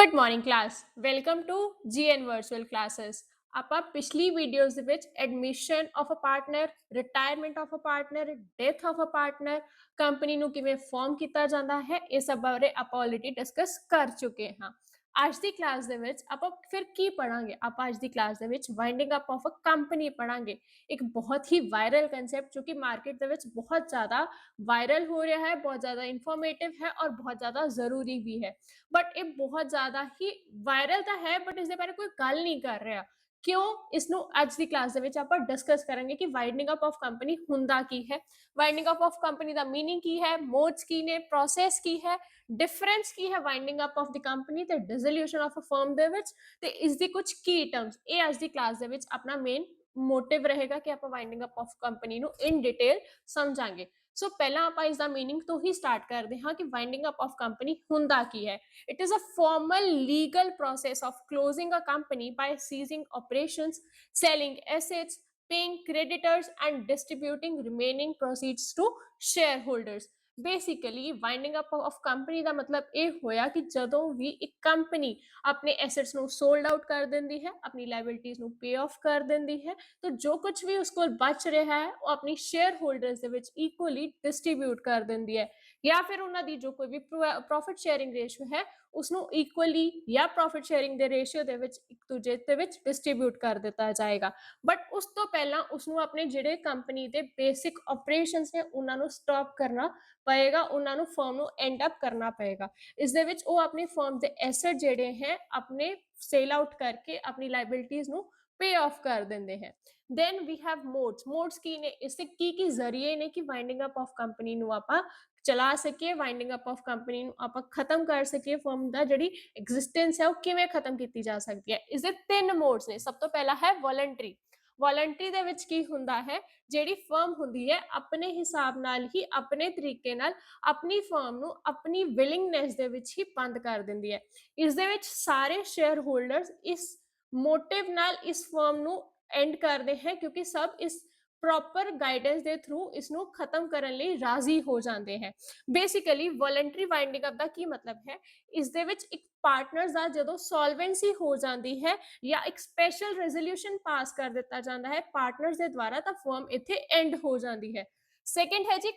Good morning class welcome to GN virtual classes. ਆਪਾਂ ਪਿਛਲੀ videos ਦੇ ਵਿੱਚ admission of a partner, retirement of a partner, death of a partner, company ਨੂੰ ਕਿਵੇਂ farm ਕੀਤਾ ਜਾਂਦਾ ਹੈ, ਇਹ ਸਭ ਬਾਰੇ ਆਪਾਂ ਆਲਰੇਡੀ ਡਿਸਕਸ ਕਰ ਚੁੱਕੇ ਹਾਂ। ਅੱਜ ਦੀ ਕਲਾਸ ਦੇ ਵਿੱਚ ਆਪਾਂ ਫਿਰ ਕੀ ਪੜਾਂਗੇ? ਆਪਾਂ ਅੱਜ ਦੀ ਕਲਾਸ ਦੇ ਵਿੱਚ winding up of a company ਪੜਾਂਗੇ। ਇੱਕ ਬਹੁਤ ਹੀ ਵਾਇਰਲ ਕਨਸੈਪਟ ਜੋ ਕਿ ਮਾਰਕੀਟ ਦੇ ਵਿੱਚ ਬਹੁਤ ਜ਼ਿਆਦਾ ਵਾਇਰਲ ਹੋ ਰਿਹਾ ਹੈ, ਬਹੁਤ ਜ਼ਿਆਦਾ ਇਨਫੋਰਮੇਟਿਵ ਹੈ ਔਰ ਬਹੁਤ ਜ਼ਿਆਦਾ ਜ਼ਰੂਰੀ ਵੀ ਹੈ। ਬਟ ਇਹ ਬਹੁਤ ਜ਼ਿਆਦਾ ਹੀ ਵਾਇਰਲ ਤਾਂ ਹੈ, ਬਟ ਇਸ ਦੇ ਬਾਰੇ ਕੋਈ ਗੱਲ ਨਹੀਂ ਕਰ ਰਿਹਾ। ਕਿਉਂ? ਇਸ ਨੂੰ ਅੱਜ ਦੀ ਕਲਾਸ ਦੇ ਵਿੱਚ ਆਪਾਂ ਡਿਸਕਸ ਕਰਾਂਗੇ ਕਿ ਵਾਈਡਨਿੰਗ ਅਪ ਆਫ ਕੰਪਨੀ ਹੁੰਦਾ ਕੀ ਹੈ, ਵਾਈਡਨਿੰਗ ਅਪ ਆਫ ਕੰਪਨੀ ਦਾ ਮੀਨਿੰਗ ਕੀ ਹੈ, ਮੋਡਸ ਕੀ ਨੇ, ਪ੍ਰੋਸੈਸ ਕੀ ਹੈ, ਡਿਫਰੈਂਸ ਕੀ ਹੈ winding up of the company ਤੇ ਡਿਸੋਲੂਸ਼ਨ ਆਫ ਅ ਫਰਮ ਦੇ ਵਿੱਚ, ਤੇ ਇਸ ਦੀ ਕੁਝ ਕੀ ਟਰਮਸ। ਇਹ ਅੱਜ ਦੀ ਕਲਾਸ ਦੇ ਵਿੱਚ ਆਪਣਾ ਮੇਨ ਮੋਟਿਵ ਰਹੇਗਾ ਕਿ ਆਪਾਂ ਵਾਈਡਨਿੰਗ ਅਪ ਆਫ ਕੰਪਨੀ ਨੂੰ ਇਨ ਡਿਟੇਲ ਸਮਝਾਂਗੇ। ਸੋ ਪਹਿਲਾਂ ਆਪਾਂ ਇਸ ਦਾ ਮੀਨਿੰਗ ਤੋਂ ਹੀ ਸਟਾਰਟ ਕਰਦੇ ਹਾਂ ਕਿ ਵਾਈਡਨਿੰਗ ਅਪ ਆਫ ਕੰਪਨੀ ਹੁੰਦਾ ਕੀ ਹੈ। It is a formal legal process of closing a company by ceasing operations, selling assets, paying creditors, and distributing remaining proceeds to shareholders. Basically winding up of company ਦਾ ਮਤਲਬ ਇਹ ਹੋਇਆ ਕਿ ਜਦੋਂ ਵੀ ਇੱਕ ਕੰਪਨੀ ਆਪਣੇ ਐਸੈਟਸ ਨੂੰ ਸੋਲਡ ਆਊਟ ਕਰ ਦਿੰਦੀ ਹੈ, ਆਪਣੀ ਲਾਇਬਿਲਿਟੀਜ਼ ਨੂੰ ਪੇ ਆਫ ਕਰ ਦਿੰਦੀ ਹੈ, ਤਾਂ ਜੋ ਕੁਝ ਵੀ ਉਸ ਕੋਲ ਬਚ ਰਿਹਾ ਹੈ ਉਹ ਆਪਣੀ ਸ਼ੇਅਰ ਹੋਲਡਰਸ ਦੇ ਵਿੱਚ ਇਕੁਅਲੀ ਡਿਸਟ੍ਰੀਬਿਊਟ ਕਰ ਦਿੰਦੀ ਹੈ, ਜਾਂ ਫਿਰ ਉਹਨਾਂ ਦੀ ਜੋ ਕੋਈ ਵੀ ਪ੍ਰੋਫਿਟ ਸ਼ੇਅਰਿੰਗ ਰੇਸ਼ੋ ਹੈ ਉਸਨੂੰ ਇਕੁਅਲੀ ਜਾਂ ਪ੍ਰੋਫਿਟ ਸ਼ੇਅਰਿੰਗ ਦੇ ਰੇਸ਼ੀਓ ਦੇ ਵਿੱਚ ਇੱਕ ਦੂਜੇ ਦੇ ਵਿੱਚ ਡਿਸਟ੍ਰੀਬਿਊਟ ਕਰ ਦਿੱਤਾ ਜਾਏਗਾ। ਬਟ ਉਸ ਤੋਂ ਪਹਿਲਾਂ ਉਸਨੂੰ ਆਪਣੇ ਜਿਹੜੇ ਕੰਪਨੀ ਦੇ ਬੇਸਿਕ ਆਪਰੇਸ਼ਨਸ ਨੇ ਉਹਨਾਂ ਨੂੰ ਸਟਾਪ ਕਰਨਾ ਪਏਗਾ, ਉਹਨਾਂ ਨੂੰ ਫਰਮ ਨੂੰ ਐਂਡ ਅਪ ਕਰਨਾ ਪਏਗਾ। ਇਸ ਦੇ ਵਿੱਚ ਉਹ ਆਪਣੀ ਫਰਮ ਦੇ ਐਸੈਟ ਜਿਹੜੇ ਹੈ ਆਪਣੇ ਸੇਲ ਆਊਟ ਕਰਕੇ ਆਪਣੀ ਲਾਇਬਿਲਿਟੀਜ਼ ਨੂੰ ਪੇ ਆਫ ਕਰ ਦਿੰਦੇ हैं। देन वी हैव मोड्स की ने इससे की जरिए ने कि वाइंडिंग अप ऑफ कंपनी ਨੂੰ ਆਪਾਂ ਚਲਾ ਸਕੀਏ, ਵਾਈਂਡਿੰਗ ਅਪ ਆਫ ਕੰਪਨੀ ਨੂੰ ਆਪਾਂ ਖਤਮ ਕਰ ਸਕੀਏ, ਫਰਮ ਦਾ ਜਿਹੜੀ ਐਗਜ਼ਿਸਟੈਂਸ ਹੈ ਉਹ ਕਿਵੇਂ ਖਤਮ ਕੀਤੀ ਜਾ ਸਕਦੀ ਹੈ। ਇਸ ਦੇ ਤਿੰਨ ਮੋਡਸ ਨੇ। ਸਭ ਤੋਂ ਪਹਿਲਾ ਹੈ ਵੋਲੰਟਰੀ। ਵੋਲੰਟਰੀ ਦੇ ਵਿੱਚ ਕੀ ਹੁੰਦਾ ਹੈ, ਜਿਹੜੀ ਫਰਮ ਹੁੰਦੀ ਹੈ ਆਪਣੇ ਹਿਸਾਬ ਨਾਲ ਹੀ, ਆਪਣੇ ਤਰੀਕੇ ਨਾਲ ਆਪਣੀ ਫਰਮ ਨੂੰ ਆਪਣੀ ਵਿਲਿੰਗਨੈਸ ਦੇ ਵਿੱਚ ਹੀ ਬੰਦ ਕਰ ਦਿੰਦੀ ਹੈ। ਇਸ ਦੇ ਵਿੱਚ ਸਾਰੇ ਸ਼ੇਅਰ ਹੋਲਡਰਸ ਇਸ ਮੋਟਿਵ ਨਾਲ ਇਸ ਫਰਮ ਨੂੰ ਐਂਡ ਕਰਦੇ हैं क्योंकि सब इस ਪ੍ਰੋਪਰ ਗਾਈਡੈਂਸ ਦੇ ਥਰੂ ਇਸ ਨੂੰ ਖਤਮ ਕਰਨ ਲਈ ਰਾਜ਼ੀ ਹੋ ਜਾਂਦੇ ਹੈ। ਬੇਸਿਕਲੀ ਵੋਲੰਟਰੀ ਵਾਈਂਡਿੰਗ ਅਪ ਦਾ ਕੀ ਮਤਲਬ ਹੈ, ਇਸ ਦੇ ਵਿੱਚ ਇੱਕ ਪਾਰਟਨਰਸ ਦਾ ਜਦੋਂ ਸੋਲਵੈਂਸੀ ਹੋ ਜਾਂਦੀ ਹੈ ਜਾਂ ਇੱਕ ਸਪੈਸ਼ਲ ਰੈਜ਼ੋਲੂਸ਼ਨ ਪਾਸ ਕਰ ਦਿੱਤਾ ਜਾਂਦਾ ਹੈ ਪਾਰਟਨਰਸ ਦੇ ਦੁਆਰਾ, ਤਾਂ ਫਰਮ ਇੱਥੇ ਐਂਡ ਹੋ ਜਾਂਦੀ ਹੈ। ਸੈਕੰਡ ਹੈ ਜੀ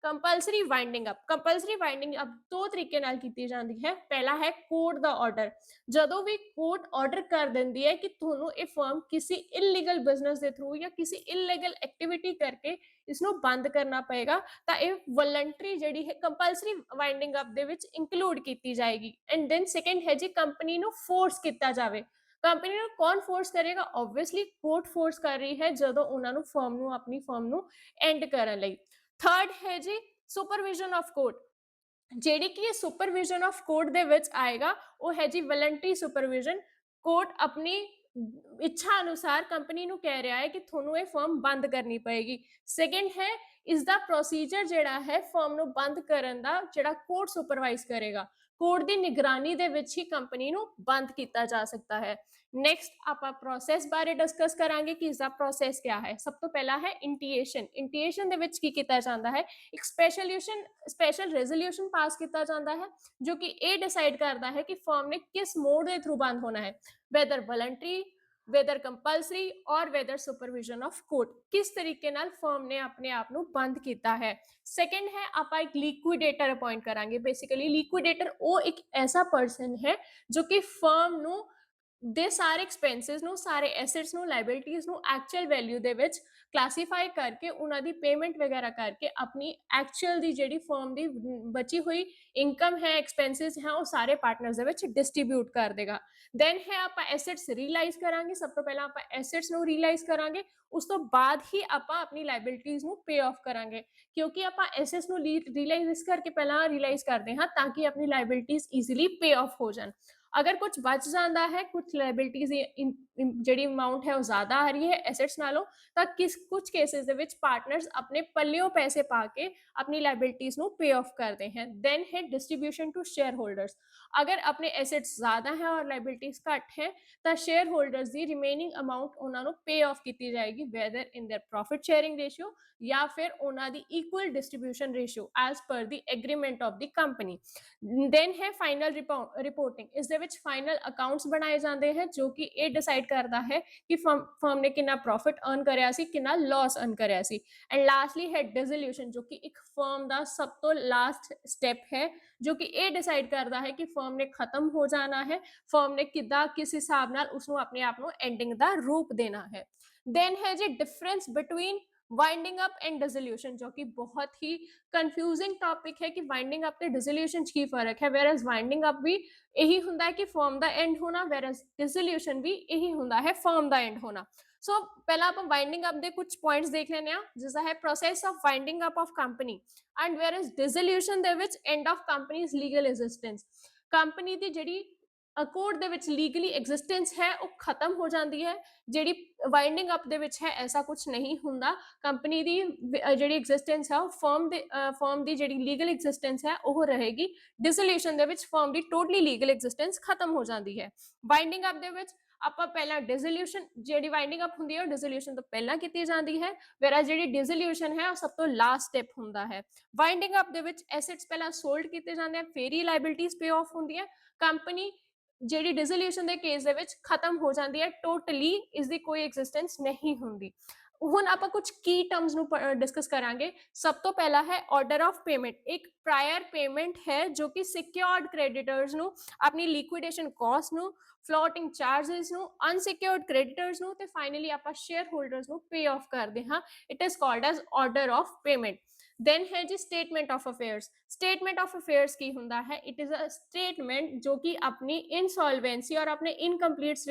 compulsory winding up. Compulsory winding up ਦੋ ਤਰੀਕੇ ਨਾਲ ਕੀਤੀ ਜਾਂਦੀ ਹੈ। ਪਹਿਲਾ ਹੈ ਕੋਰਟ ਦਾ ਆਰਡਰ। ਜਦੋਂ ਵੀ ਕੋਰਟ ਆਰਡਰ ਕਰ ਦਿੰਦੀ ਹੈ ਕਿ ਤੁਹਾਨੂੰ ਇਹ ਫਰਮ ਕਿਸੇ ਇਲੀਗਲ ਬਿਜ਼ਨਸ ਦੇ ਥਰੂ ਜਾਂ ਕਿਸੇ ਇਲੀਗਲ ਐਕਟੀਵਿਟੀ ਕਰਕੇ ਇਸ ਨੂੰ ਬੰਦ ਕਰਨਾ ਪਏਗਾ, ਤਾਂ ਇਹ ਵੋਲੰਟਰੀ ਜਿਹੜੀ ਹੈ ਕੰਪਲਸਰੀ ਵਾਈਂਡਿੰਗ ਅਪ ਦੇ ਵਿੱਚ ਇਨਕਲੂਡ ਕੀਤੀ ਜਾਏਗੀ। ਐਂਡ ਦੈਨ ਸੈਕੰਡ ਹੈ ਜੀ ਕੰਪਨੀ ਨੂੰ ਫੋਰਸ ਕੀਤਾ ਜਾਵੇ। ਕੰਪਨੀ ਨੂੰ ਕੌਣ ਫੋਰਸ ਕਰੇਗਾ? ਆਬਵੀਅਸਲੀ ਕੋਰਟ ਫੋਰਸ ਕਰ ਰਹੀ ਹੈ ਜਦੋਂ ਉਹਨਾਂ ਨੂੰ ਫਰਮ ਨੂੰ ਆਪਣੀ ਫਰਮ ਨੂੰ ਐਂਡ ਕਰਨ ਲਈ। ਥਰਡ ਹੈ ਜੀ ਸੁਪਰਵਿਜ਼ਨ ਆਫ ਕੋਰਟ। ਜਿਹੜੀ ਕਿ ਸੁਪਰਵਿਜ਼ਨ ਆਫ ਕੋਰਟ ਦੇ ਵਿੱਚ ਆਏਗਾ ਉਹ ਹੈ ਜੀ ਵੋਲੰਟਰੀ ਸੁਪਰਵਿਜ਼ਨ। ਕੋਰਟ ਆਪਣੀ ਇੱਛਾ ਅਨੁਸਾਰ ਕੰਪਨੀ ਨੂੰ ਕਹਿ ਰਿਹਾ ਹੈ ਕਿ ਤੁਹਾਨੂੰ ਇਹ ਫਰਮ ਬੰਦ ਕਰਨੀ ਪਏਗੀ। ਸੈਕੰਡ ਹੈ ਇਸ ਦਾ ਪ੍ਰੋਸੀਜਰ ਜਿਹੜਾ ਹੈ ਫਰਮ ਨੂੰ ਬੰਦ ਕਰਨ ਦਾ, ਜਿਹੜਾ ਕੋਰਟ ਸੁਪਰਵਾਈਜ਼ ਕਰੇਗਾ। ਕੋਰਟ ਦੀ ਨਿਗਰਾਨੀ ਦੇ ਵਿੱਚ ਹੀ ਕੰਪਨੀ ਨੂੰ ਬੰਦ ਕੀਤਾ ਜਾ ਸਕਦਾ ਹੈ। ਨੈਕਸਟ ਆਪਾਂ ਪ੍ਰੋਸੈਸ ਬਾਰੇ ਡਿਸਕਸ ਕਰਾਂਗੇ ਕਿ ਇਸ ਦਾ ਪ੍ਰੋਸੈਸ ਕਿਆ ਹੈ। ਸਭ ਤੋਂ ਪਹਿਲਾ ਹੈ ਇੰਟੀਏਸ਼ਨ। ਇੰਟੀਏਸ਼ਨ ਦੇ ਵਿੱਚ ਕੀ ਕੀਤਾ ਜਾਂਦਾ ਹੈ, ਇੱਕ ਸਪੈਸ਼ਲ ਰੈਜ਼ੋਲੂਸ਼ਨ ਪਾਸ ਕੀਤਾ ਜਾਂਦਾ ਹੈ ਜੋ ਕਿ ਇਹ ਡਿਸਾਈਡ ਕਰਦਾ ਹੈ ਕਿ ਫਰਮ ਨੇ ਕਿਸ ਮੋਡ ਦੇ ਥਰੂ ਬੰਦ ਹੋਣਾ ਹੈ, ਵੈਦਰ ਵੋਲੰਟਰੀ, ਵੈਦਰ ਕੰਪਲਸਰੀ ਔਰ ਵੈਦਰ ਸੁਪਰਵਿਜ਼ਨ ਆਫ ਕੋਰਟ। ਕਿਸ ਤਰੀਕੇ ਨਾਲ ਫਰਮ ਨੇ ਆਪਣੇ ਆਪ ਨੂੰ ਬੰਦ ਕੀਤਾ ਹੈ। ਸੈਕੰਡ ਹੈ ਆਪਾਂ ਇੱਕ ਲਿਕੁਇਡੇਟਰ ਅਪਾਇੰਟ ਕਰਾਂਗੇ। ਬੇਸਿਕਲੀ ਲਿਕੁਇਡੇਟਰ ਉਹ ਇੱਕ ਐਸਾ ਪਰਸਨ ਹੈ ਜੋ ਕਿ ਫਰਮ ਨੂੰ ਦੇ ਸਾਰੇ ਐਕਸਪੈਂਸਿਸ ਨੂੰ, ਸਾਰੇ ਐਸੈਟਸ ਨੂੰ, ਲਾਇਬਿਲਿਟੀਜ਼ ਨੂੰ ਐਕਚੁਅਲ ਵੈਲਿਊ ਦੇ ਵਿੱਚ ਕਲਾਸੀਫਾਈ ਕਰਕੇ ਉਹਨਾਂ ਦੀ ਪੇਮੈਂਟ ਵਗੈਰਾ ਕਰਕੇ ਆਪਣੀ ਐਕਚੁਅਲ ਦੀ ਜਿਹੜੀ ਫਰਮ ਦੀ ਬਚੀ ਹੋਈ ਇਨਕਮ ਹੈ, ਐਕਸਪੈਂਸਿਸ ਹੈ, ਉਹ ਸਾਰੇ ਪਾਰਟਨਰਸ ਦੇ ਵਿੱਚ ਡਿਸਟ੍ਰੀਬਿਊਟ ਕਰ ਦੇਗਾ। ਦੈਨ ਹੈ ਆਪਾਂ ਐਸੈਟਸ ਰੀਅਲਾਈਜ਼ ਕਰਾਂਗੇ। ਸਭ ਤੋਂ ਪਹਿਲਾਂ ਆਪਾਂ ਐਸੈਟਸ ਨੂੰ ਰੀਅਲਾਈਜ਼ ਕਰਾਂਗੇ, ਉਸ ਤੋਂ ਬਾਅਦ ਹੀ ਆਪਾਂ ਆਪਣੀ ਲਾਇਬਿਲਿਟੀਜ਼ ਨੂੰ ਪੇ ਆਫ ਕਰਾਂਗੇ। ਕਿਉਂਕਿ ਆਪਾਂ ਐਸੈਟਸ ਨੂੰ ਰੀਅਲਾਈਜ਼ ਇਸ ਕਰਕੇ ਪਹਿਲਾਂ ਰੀਅਲਾਈਜ਼ ਕਰਦੇ ਹਾਂ ਤਾਂ ਕਿ ਆਪਣੀ ਲਾਇਬਿਲਿਟੀਜ਼ ਈਜ਼ੀਲੀ ਪੇ ਆਫ ਹੋ ਜਾਣ। अगर कुछ बच जाता है, कुछ लाइबिलिटीज ਜਿਹੜੀ ਅਮਾਉਂਟ ਹੈ ਉਹ ਜ਼ਿਆਦਾ ਆ ਰਹੀ ਹੈ ਐਸੈਟਸ ਨਾਲੋਂ, ਤਾਂ ਕੁਝ ਕੇਸਿਸ ਦੇ ਵਿੱਚ ਪਾਰਟਨਰਸ ਆਪਣੇ ਪੱਲਿਓਂ ਪੈਸੇ ਪਾ ਕੇ ਆਪਣੀ ਲਾਇਬਿਲਿਟੀਜ਼ ਨੂੰ ਪੇ ਆਫ ਕਰਦੇ हैं। देन है डिस्ट्रीब्यूशन टू शेयर होल्डर्स। अगर अपने एसेट्स ज़्यादा है और लाइबिलिटीज घट है तो शेयर होल्डर्स की रिमेनिंग अमाउंट उन्होंने पे ऑफ की जाएगी, whether in their profit sharing ratio या फिर उन्होंने equal distribution ratio as per the agreement of the company. Then है फाइनल रिपोर्टिंग। इस फाइनल अकाउंट्स बनाए जाते हैं जो कि ये डिसाइड करता है कि फर्म ने कितना प्रॉफिट अर्न कराया सी, कितना लॉस अर्न कराया सी। एंड लास्टली है डिसोल्यूशन, जो कि एक फर्म का सब तो लास्ट स्टेप है, जो कि ये डिसाइड करता है कि फर्म ने खत्म हो जाना है, फर्म ने किदा किस हिसाब नाल उसनू अपने आप को एंडिंग का रूप देना है। देन है जी difference between winding up and dissolution, जो कि बहुत ही कंफ्यूजिंग टॉपिक है कि वाइंडिंग अप ते डिसोल्यूशन की फर्क है। वेयर एज वाइंडिंग अप भी यही होंदा है कि फर्म का एंड होना, वेयर एज डिसोल्यूशन भी यही होंदा है फर्म का एंड होना। सो पहला आप वाइंडिंग अप दे कुछ पॉइंट्स देख लेने आ, जिसका है process of winding up of company and where as dissolution दे विच end of companies legal existence. Company की जिहड़ी कोर्ट दे विच लीगली एग्जिस्टेंस है वो खत्म हो जाती है। जिहड़ी वाइंडिंग अप दे विच है ऐसा कुछ नहीं हुंदा। कंपनी की जिहड़ी एग्जिस्टेंस है फर्म की जिहड़ी लीगल एग्जिस्टेंस है वो रहेगी। डिसोल्यूशन दे विच फर्म की टोटली लीगल एग्जिस्टेंस खत्म हो जाती है। वाइंडिंग अप दे विच ਆਪਾਂ ਪਹਿਲਾਂ डिसोल्यूशन ਜਿਹੜੀ ਵਾਈਂਡਿੰਗ ਅਪ ਹੁੰਦੀ ਹੈ ਉਹ डिसोल्यूशन ਤੋਂ ਪਹਿਲਾਂ ਕੀਤੀ ਜਾਂਦੀ ਹੈ, ਵੈਰਾ ਜਿਹੜੀ डिसोल्यूशन ਹੈ ਉਹ ਸਭ ਤੋਂ ਲਾਸਟ ਸਟੈਪ ਹੁੰਦਾ ਹੈ। ਵਾਈਂਡਿੰਗ ਅਪ ਦੇ ਵਿੱਚ ਐਸੈਟਸ ਪਹਿਲਾਂ ਸੋਲਡ ਕੀਤੇ ਜਾਂਦੇ ਆ, ਫਿਰ ਹੀ ਲਾਇਬਿਲਿਟੀਜ਼ ਪੇ ਆਫ ਹੁੰਦੀਆਂ। ਕੰਪਨੀ ਜਿਹੜੀ डिसोल्यूशन ਦੇ ਕੇਸ ਦੇ ਵਿੱਚ ਖਤਮ ਹੋ ਜਾਂਦੀ ਹੈ, ਟੋਟਲੀ ਇਸ ਦੀ ਕੋਈ ਐਗਜ਼ਿਸਟੈਂਸ ਨਹੀਂ ਹੁੰਦੀ। ਹੁਣ ਆਪਾਂ ਕੁਝ ਕੀ ਟਰਮਸ ਨੂੰ डिस्कस करांगे। सब तो पहला है ऑर्डर ऑफ पेमेंट। एक प्रायर पेमेंट है जो कि सिक्योर्ड क्रेडिटर्स ਨੂੰ ਆਪਣੀ ਲਿਕੁਇਡੇਸ਼ਨ ਕਾਸਟ ਨੂੰ, ਫਲੋਟਿੰਗ ਚਾਰजेस ਨੂੰ, ਅਨਸਿਕਿਉਰਡ ਕ੍ਰੈਡੀਟਰਸ ਨੂੰ ਤੇ ਫਾਈਨਲੀ ਆਪਾਂ ਸ਼ੇਅਰ ਹੋਲਡਰਸ ਨੂੰ ਪੇ ਆਫ ਕਰਦੇ ਹਾਂ। It is called as order of payment. Then है जी statement of affairs. Statement of affairs की हुंदा है, इट इज अ स्टेटमेंट जो कि अपनी इनसॉल्वेंसी और अपने इनकम्प्लीट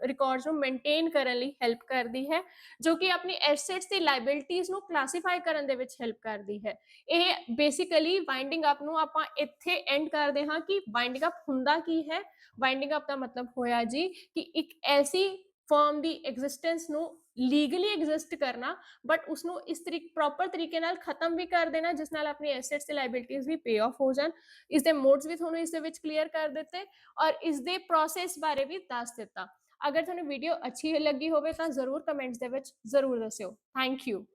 रिकॉर्ड्स ਨੂੰ ਮੇਨਟੇਨ ਕਰਨ ਲਈ ਹੈਲਪ ਕਰਦੀ ਹੈ, ਜੋ ਕਿ ਆਪਣੀ ਐਸੈਟਸ ਤੇ ਲਾਇਬਿਲਿਟੀਜ਼ ਨੂੰ ਕਲਾਸੀਫਾਈ ਕਰਨ ਦੇ ਵਿੱਚ ਹੈਲਪ ਕਰਦੀ ਹੈ। ਇਹ ਬੇਸਿਕਲੀ ਵਾਈਂਡਿੰਗ ਅਪ ਨੂੰ ਆਪਾਂ ਇੱਥੇ ਐਂਡ ਕਰਦੇ ਹਾਂ ਕਿ ਵਾਈਂਡਿੰਗ ਅਪ ਹੁੰਦਾ ਕੀ ਹੈ। ਵਾਈਂਡਿੰਗ ਅਪ ਦਾ ਮਤਲਬ ਹੋਇਆ ਜੀ ਕਿ ਇੱਕ ਐਸੀ ਫਰਮ ਦੀ ਐਗਜ਼ਿਸਟੈਂਸ ਨੂੰ ਲੀਗਲੀ ਐਗਜ਼ਿਸਟ ਕਰਨਾ, ਬਟ ਉਸਨੂੰ ਇਸ ਪ੍ਰੋਪਰ ਤਰੀਕੇ ਨਾਲ ਖਤਮ ਵੀ ਕਰ ਦੇਣਾ ਜਿਸ ਨਾਲ ਆਪਣੀ ਐਸੈਟਸ ਤੇ ਲਾਇਬਿਲਿਟੀਜ਼ ਵੀ ਪੇ ਆਫ ਹੋ ਜਾਣ। ਇਸ ਦੇ ਮੋਡਸ ਵੀ ਤੁਹਾਨੂੰ ਇਸ ਦੇ ਵਿੱਚ ਕਲੀਅਰ ਕਰ ਦਿੱਤੇ ਔਰ ਇਸ ਦੇ ਪ੍ਰੋਸੈਸ ਬਾਰੇ ਵੀ ਦੱਸ ਦਿੱਤਾ। ਅਗਰ ਤੁਹਾਨੂੰ ਵੀਡੀਓ ਅੱਛੀ ਲੱਗੀ ਹੋਵੇ ਤਾਂ ਜ਼ਰੂਰ ਕਮੈਂਟਸ ਦੇ ਵਿੱਚ ਜ਼ਰੂਰ ਦੱਸਿਓ। Thank you.